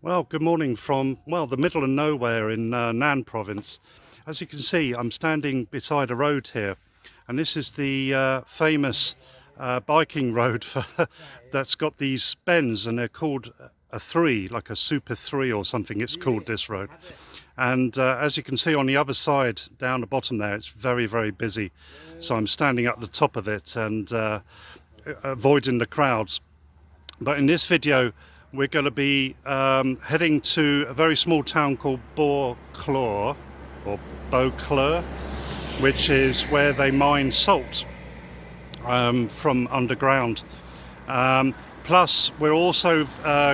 Well, good morning from, the middle of nowhere in Nan province. As you can see, I'm standing beside a road here, and this is the famous biking road that's got these bends, and they're called a 3, like a super 3 or something. It's called this road. And as you can see on the other side, down the bottom there, it's very, very busy. So I'm standing at the top of it and avoiding the crowds. But in this video, we're going to be heading to a very small town called Bo Kluea, or Bo Kluea, which is where they mine salt from underground. Plus, we're also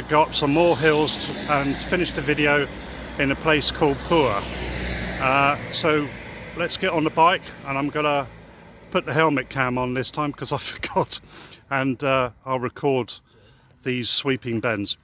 got some more hills and finished the video in a place called Pua. So let's get on the bike, and I'm going to put the helmet cam on this time because I forgot, and I'll record these sweeping bends.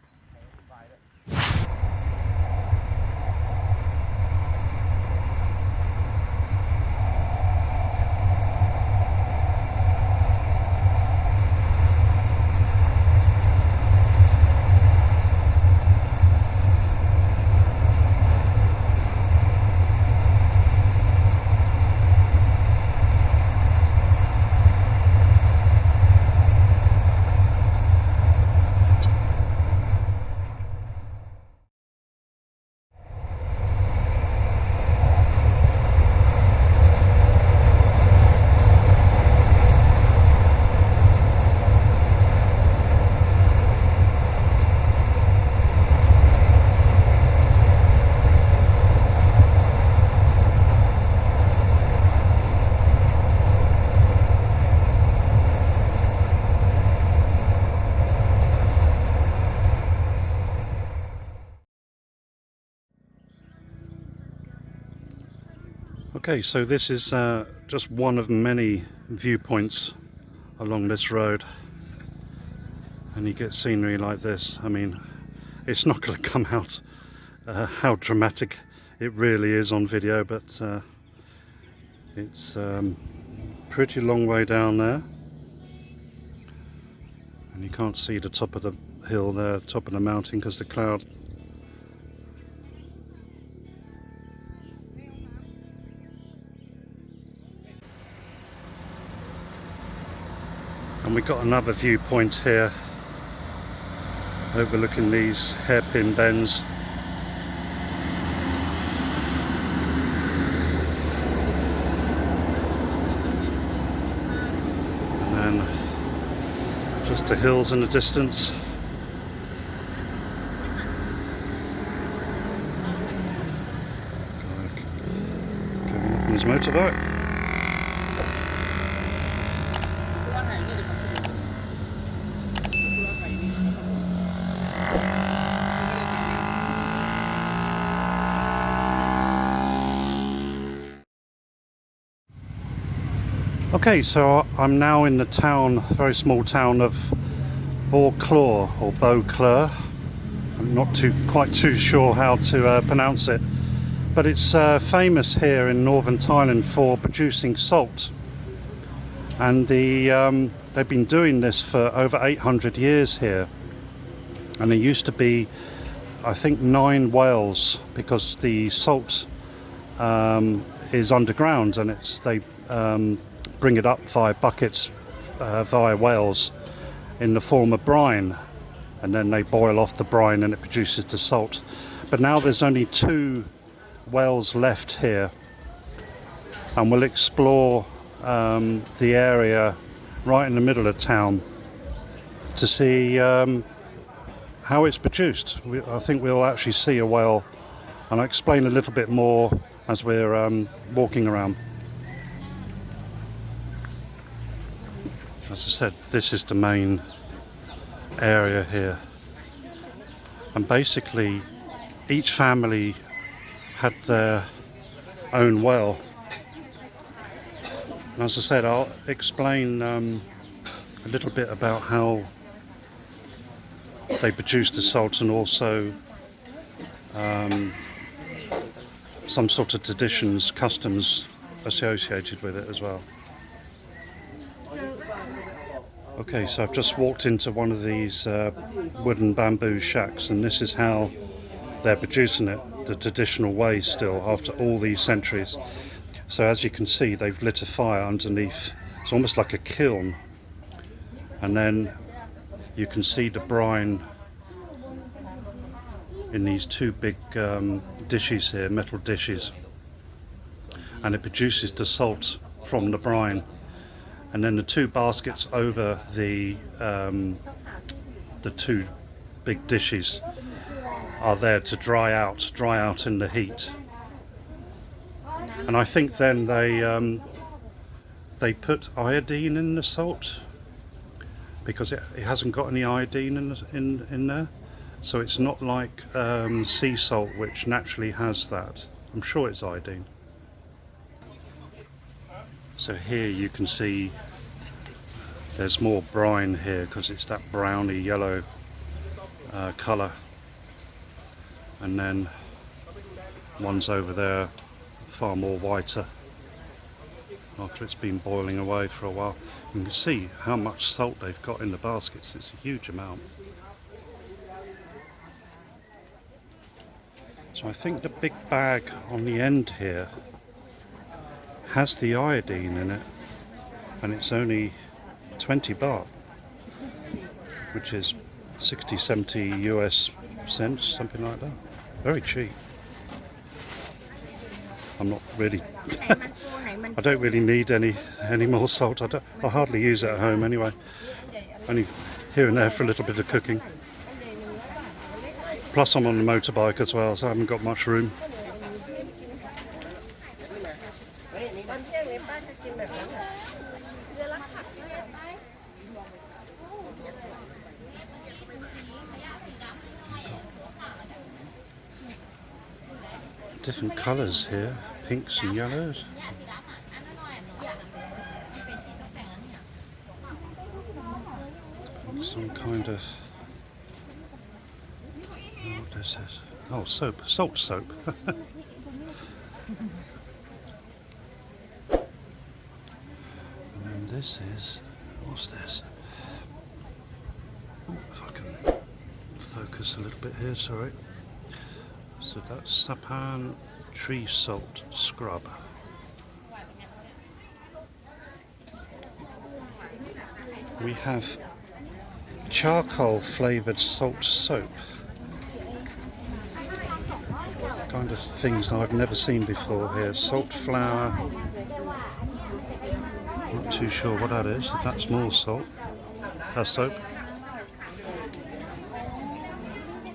Okay, so this is just one of many viewpoints along this road, and you get scenery like this. I mean, it's not going to come out how dramatic it really is on video, but it's pretty long way down there, and you can't see the top of the hill there, top of the mountain, because the cloud. And we've got another viewpoint here overlooking these hairpin bends. And then just the hills in the distance. Going up on his motorbike. Okay, so I'm now in the town, very small town of Bo Kluea, or Bo Kluea. I'm not quite too sure how to pronounce it, but it's famous here in northern Thailand for producing salt. And they've been doing this for over 800 years here. And there used to be, I think, 9 wells, because the salt is underground, and they bring it up via buckets, via wells, in the form of brine, and then they boil off the brine and it produces the salt. But now there's only 2 wells left here, and we'll explore the area right in the middle of town to see how it's produced. I think we'll actually see a well, and I'll explain a little bit more as we're walking around. As I said, this is the main area here, and basically each family had their own well. And as I said, I'll explain a little bit about how they produce the salt, and also some sort of traditions, customs associated with it as well. Okay, so I've just walked into one of these wooden bamboo shacks, and this is how they're producing it the traditional way still after all these centuries. So as you can see, they've lit a fire underneath. It's almost like a kiln, and then you can see the brine in these two big dishes here, metal dishes, and it produces the salt from the brine. And then the two baskets over the two big dishes are there to dry out in the heat. And I think then they put iodine in the salt because it hasn't got any iodine in there, so it's not like sea salt, which naturally has that. I'm sure it's iodine. So here you can see there's more brine here because it's that browny yellow colour, and then one's over there far more whiter after it's been boiling away for a while. You can see how much salt they've got in the baskets. It's a huge amount. So I think the big bag on the end here has the iodine in it, and it's only 20 baht, which is 60-70 US cents, something like that. Very cheap. I'm not really I don't really need any more salt. I hardly use it at home anyway, only here and there for a little bit of cooking. Plus I'm on the motorbike as well, so I haven't got much room. Different colours here, pinks and yellows. Some kind of, what is this? Oh, soap, salt soap. And then this is, what's this? Oh, if I can focus a little bit here, sorry. So that's Sapan tree salt scrub. We have charcoal flavoured salt soap. Kind of things that I've never seen before here. Salt flour. Not too sure what that is. That's more salt. That's soap.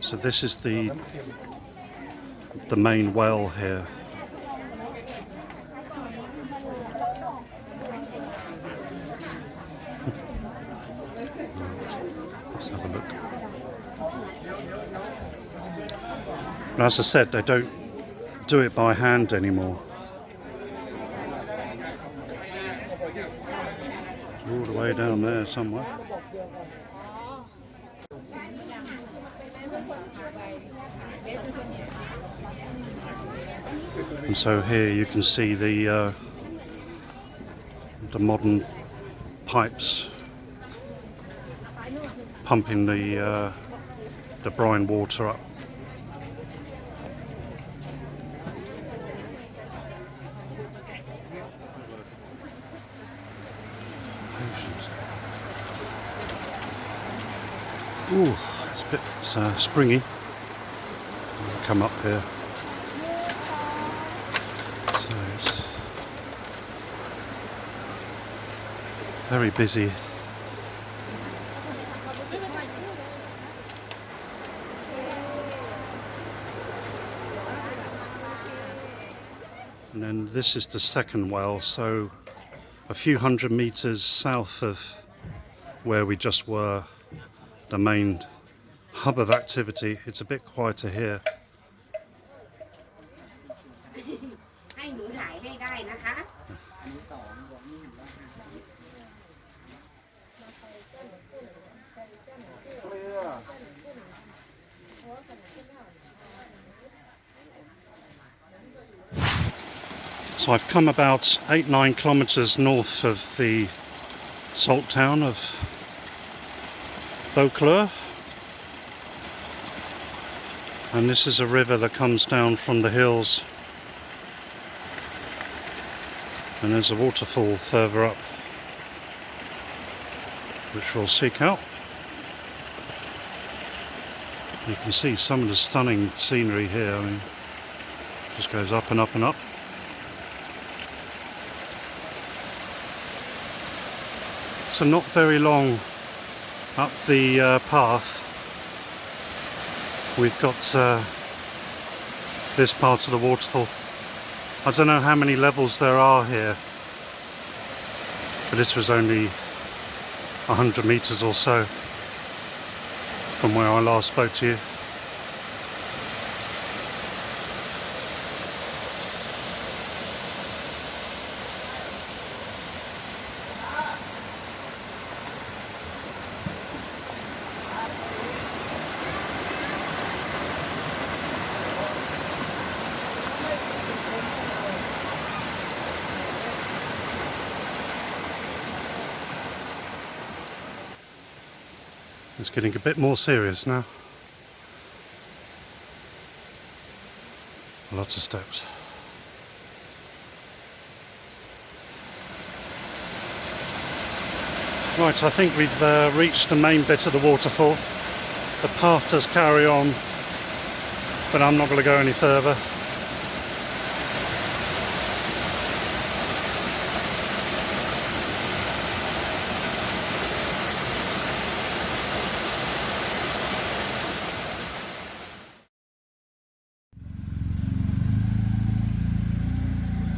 So this is the main well here. Let's have a look. And as I said, they don't do it by hand anymore. All the way down there somewhere. And so here you can see the modern pipes pumping the brine water up. Ooh, it's a bit springy. I'll come up here. So it's very busy. And then this is the second well, so a few hundred meters south of where we just were, the main hub of activity. It's a bit quieter here. So I've come about 8-9 kilometers north of the salt town of Bo Kluea. And this is a river that comes down from the hills, and there's a waterfall further up which we'll seek out. You can see some of the stunning scenery here. I mean, it just goes up and up and up. So not very long up the path, we've got this part of the waterfall. I don't know how many levels there are here, but this was only 100 meters or so from where I last spoke to you. It's getting a bit more serious now. Lots of steps. Right, I think we've reached the main bit of the waterfall. The path does carry on, but I'm not going to go any further.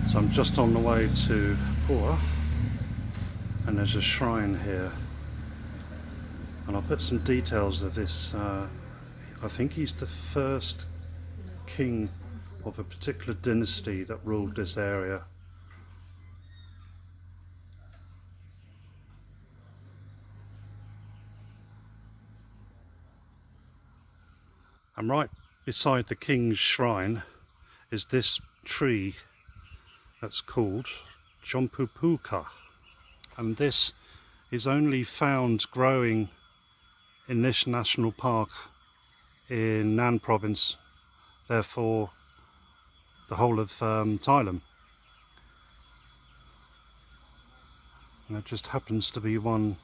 So I'm just on the way to Pua, and there's a shrine here, and I'll put some details of this. I think he's the first king of a particular dynasty that ruled this area. And right beside the king's shrine is this tree that's called Chompoo, and this is only found growing in this national park in Nan province, therefore the whole of Thailand. And it just happens to be one.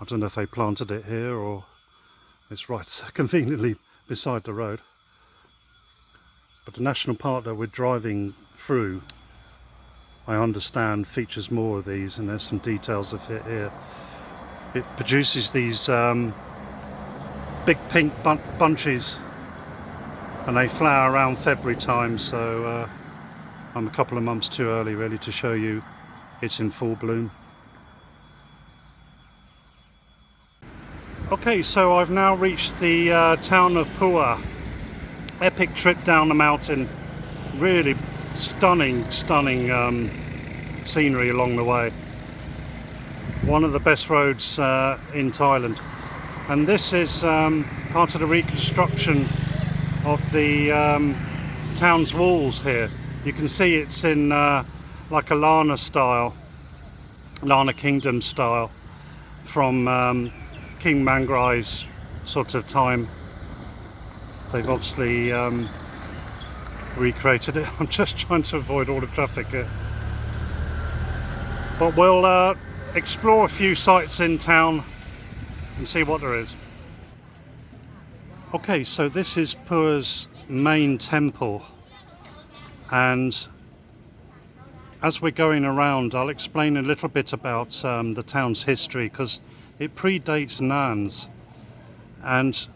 I don't know if they planted it here or it's right conveniently beside the road, but the national park that we're driving through, I understand, features more of these, and there's some details of it here. It produces these big pink bunches, and they flower around February time, so I'm a couple of months too early really to show you it's in full bloom. Okay, so I've now reached the town of Pua. Epic trip down the mountain, really stunning scenery along the way. One of the best roads in Thailand, and this is part of the reconstruction of the town's walls here. You can see it's in like a Lana Kingdom style from King Mangrai's sort of time. They've obviously recreated it. I'm just trying to avoid all the traffic here. But we'll explore a few sites in town and see what there is. Okay, so this is Pua's main temple, and as we're going around I'll explain a little bit about the town's history, because it predates Nan's, and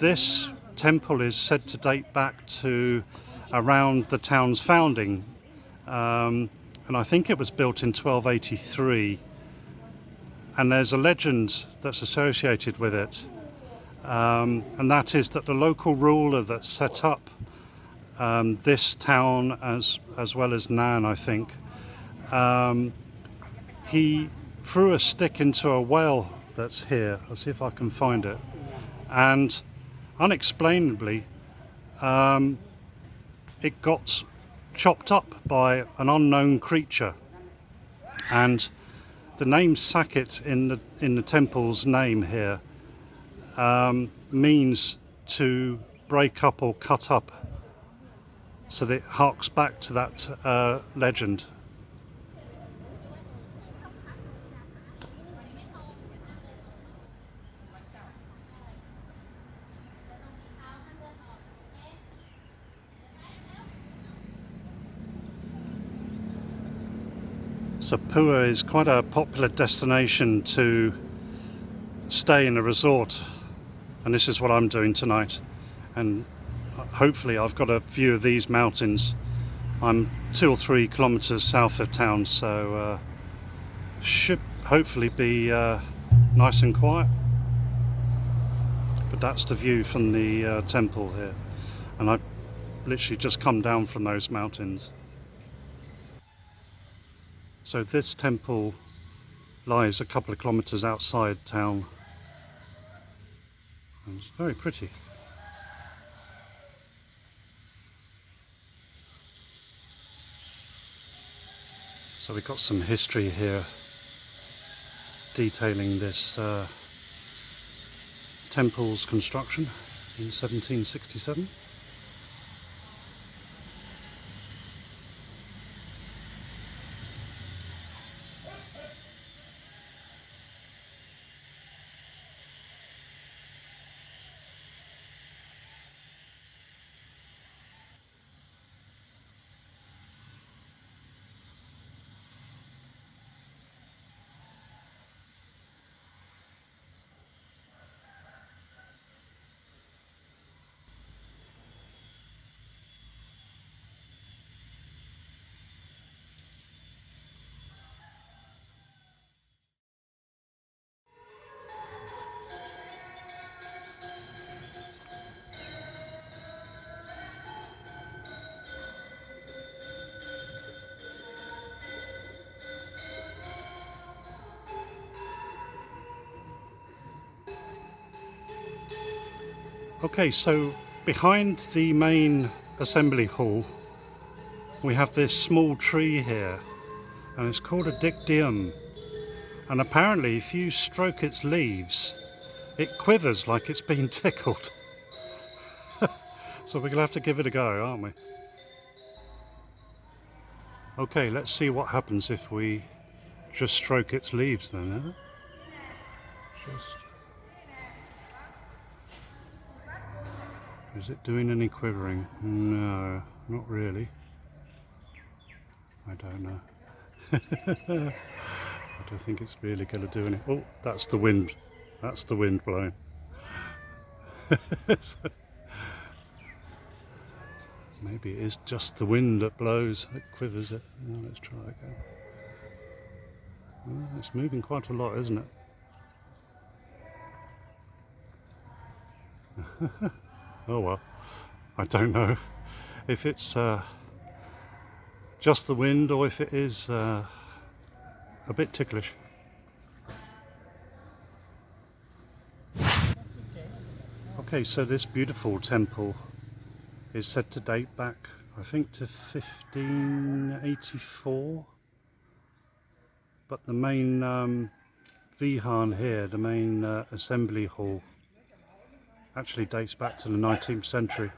this temple is said to date back to around the town's founding, and I think it was built in 1283, and there's a legend that's associated with it, and that is that the local ruler that set up this town as well as Nan, I think, he threw a stick into a well that's here. I'll see if I can find it, and unexplainably it got chopped up by an unknown creature, and the name Sakat in the temple's name here means to break up or cut up so that it harks back to that legend. So Pua is quite a popular destination to stay in a resort, and this is what I'm doing tonight, and hopefully I've got a view of these mountains. I'm 2 or 3 kilometers south of town, so should hopefully be nice and quiet. But that's the view from the temple here, and I've literally just come down from those mountains. So this temple lies a couple of kilometers outside town, and it's very pretty. So we've got some history here detailing this temple's construction in 1767. Okay, so behind the main assembly hall we have this small tree here, and it's called a dictyum, and apparently if you stroke its leaves it quivers like it's been tickled. So we're gonna have to give it a go, aren't we? Okay, let's see what happens if we just stroke its leaves then, Is it doing any quivering? No, not really. I don't know. I don't think it's really going to do any. Oh, that's the wind. That's the wind blowing. Maybe it is just the wind that blows, that quivers it. Now let's try again. Well, it's moving quite a lot, isn't it? Oh well, I don't know if it's just the wind or if it is a bit ticklish. Okay, so this beautiful temple is said to date back, I think, to 1584, but the main Vihan here, the main assembly hall, actually dates back to the 19th century.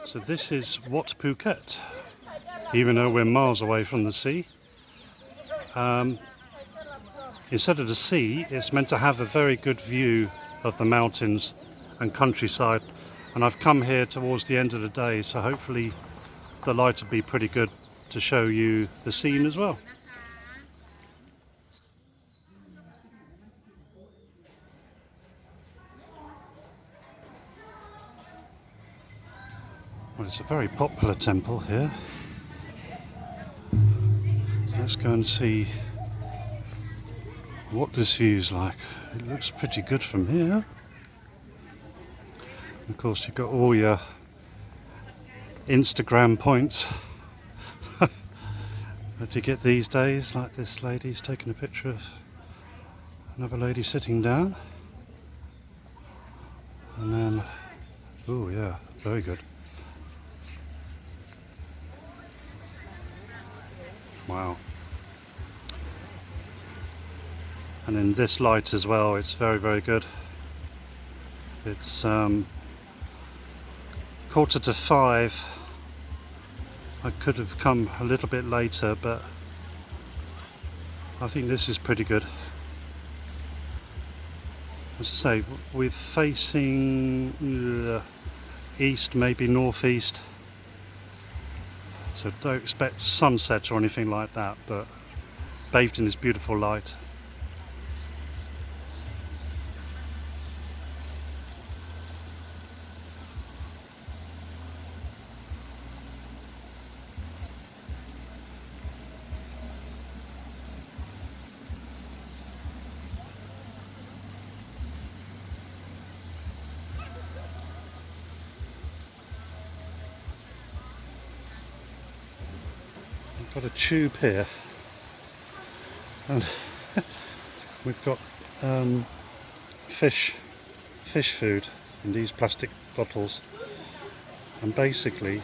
So this is Wat Phuket, even though we're miles away from the sea. Instead of the sea, it's meant to have a very good view of the mountains and countryside, and I've come here towards the end of the day, so hopefully the light will be pretty good to show you the scene as well. Well, it's a very popular temple here. So let's go and see what this view's like. It looks pretty good from here. Of course, you've got all your Instagram points. What do you get these days? Like this lady's taking a picture of another lady sitting down. And then, oh yeah, very good. Wow. And in this light as well, it's very, very good. It's 4:45. I could have come a little bit later, but I think this is pretty good. As I say, we're facing east, maybe northeast, so don't expect sunset or anything like that, but bathed in this beautiful light. Got a tube here, and we've got fish food in these plastic bottles, and basically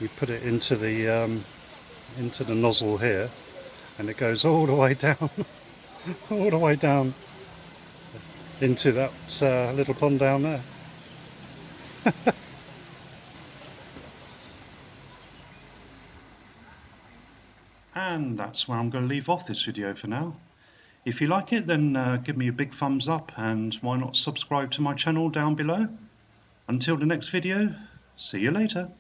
we put it into the nozzle here, and it goes all the way down, all the way down into that little pond down there. And that's where I'm going to leave off this video for now. If you like it, then give me a big thumbs up, and why not subscribe to my channel down below. Until the next video, see you later.